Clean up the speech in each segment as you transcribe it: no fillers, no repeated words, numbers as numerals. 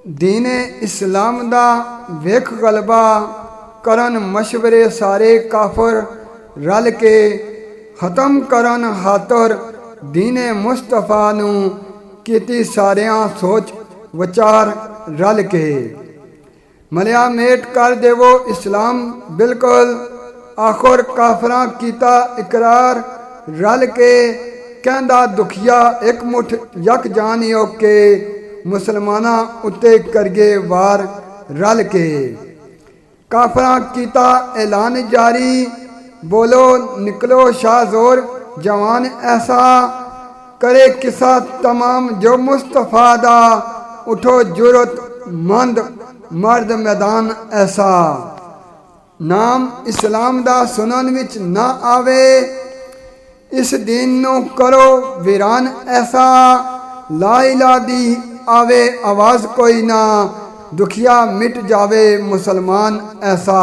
दीने इस्लाम दा वेख गलबा करन मशवरे सारे काफर रल के खत्म करन हातर दीने मुस्तफा नू कीती सारियां सोच विचार रल के मलिया मेट कर देवो इस्लाम बिल्कुल आखिर काफरां कीता इकरार रल के कहंदा दुखिया एक मुठ यक जान के मुसलमाना उत्ते करगे वार रल के काफरां कीता ऐलान जारी बोलो निकलो शाहजोर जवान ऐसा करे किसा तमाम जो मुस्तफा दा उठो जुरत मंद मर्द मैदान ऐसा नाम इस्लाम दा सुनन विच ना आवे इस दीन नू करो वीरान ऐसा ला इला दी आवे आवाज कोई ना दुखिया मिट जावे मुसलमान ऐसा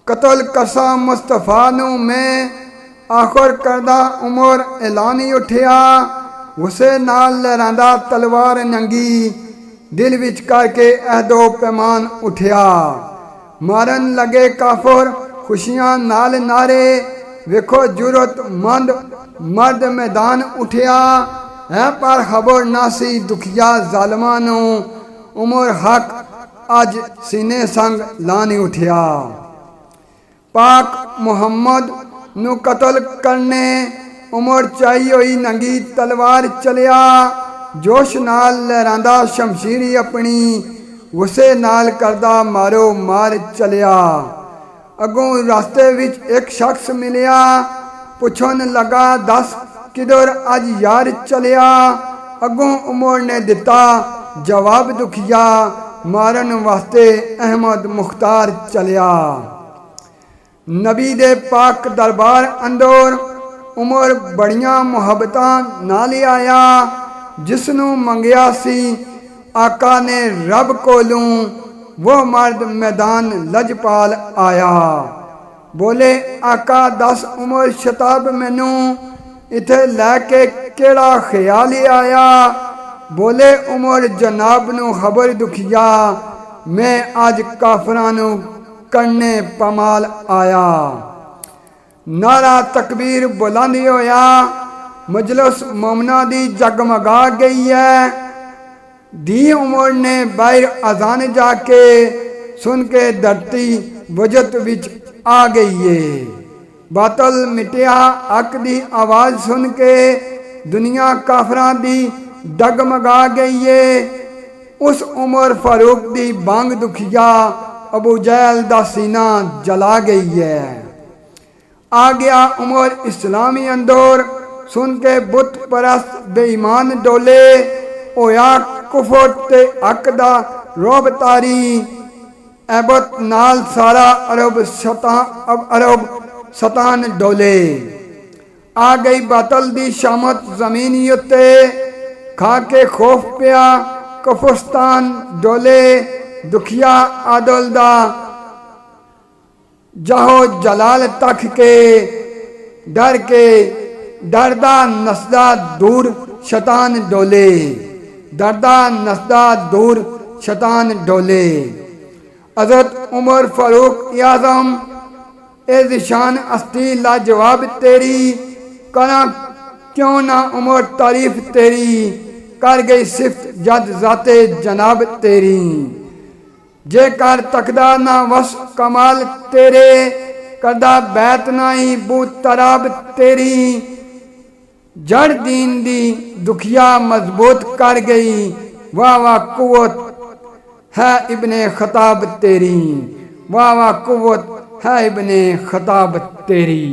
कतल करसा मुस्तफा नू मैं आखिर करदा उमर ऐलानी उठिया उसे नाल लहरांदा तलवार नंगी दिल विच करके अहदो पैमान उठिया मारन लगे काफर खुशियां नाल नारे वेखो जुरत मंद मर्द मैदान उठिया है पर खबर नासी दुखिया जालमा नू उमर हक अज सीने संग लानी उठिया पाक मुहम्मद नू कतल करने उमर चाही हुई नंगी तलवार चलिया जोश नाल लहरांदा शमशीरी अपनी उसे नाल करदा मारो मार चलिया अगों रास्ते विच एक शख्स मिलिया पुछन लगा दस किधर अज यार चलिया अगों उमर ने दिता जवाब दुखिया मारन वास्ते अहमद मुख्तार चलिया नबी दे पाक दरबार अंदर उमर बड़ियां मुहब्बतां नाल आया जिसनू मंगया सी आका ने रब कोलों वो मर्द मैदान लजपाल आया बोले आका दस उमर शताब मैनू इथे लैके केड़ा ख्याल आया बोले उमर जनाब नू खबर दुखिया मैं अज काफरां नू करने पमाल आया नारा तकबीर बुलंद होया मजलिस मोमना दी जगमगा गई है दी उमर ने बाहर अजान जाके सुन के धरती वजत विच आ गई है बातल मिटिया हक दी आवाज सुन के दुनिया काफरां दी डगमगा गई है उस उमर फारूक दी बांग दुखिया अबू जहल दा सीना जला गई है आ गया उमर इस्लामी अंदर सुन के बुत परस्त बेईमान डोले होया कुफर ते हक दा रोब तारी ऐबत नाल सारा अरब सतान डोले आ गई बातल दी शामत जमीनी उत्ते खा के खौफ पिया कफुस्तान डोले दुखिया आदल दा जाहो जलाल तक के डरदा नसदा दूर शतान डोले डरदा नसदा दूर शतान डोले हज़रत उमर फारूक आज़म ए ज़िशान अस्ती लाजवाब तेरी करा क्यों ना उमर तारीफ तेरी कर गई सिफ्त जद जाते जनाब तेरी जे कर तकदा ना वस कमाल तेरे करदा बैत नाई बू तराब तेरी जड़ दीन दी दुखिया मजबूत कर गई वाह वाह कुव्वत है इब्ने खताब तेरी वाह वाह कुव्वत है इब्ने खताब तेरी।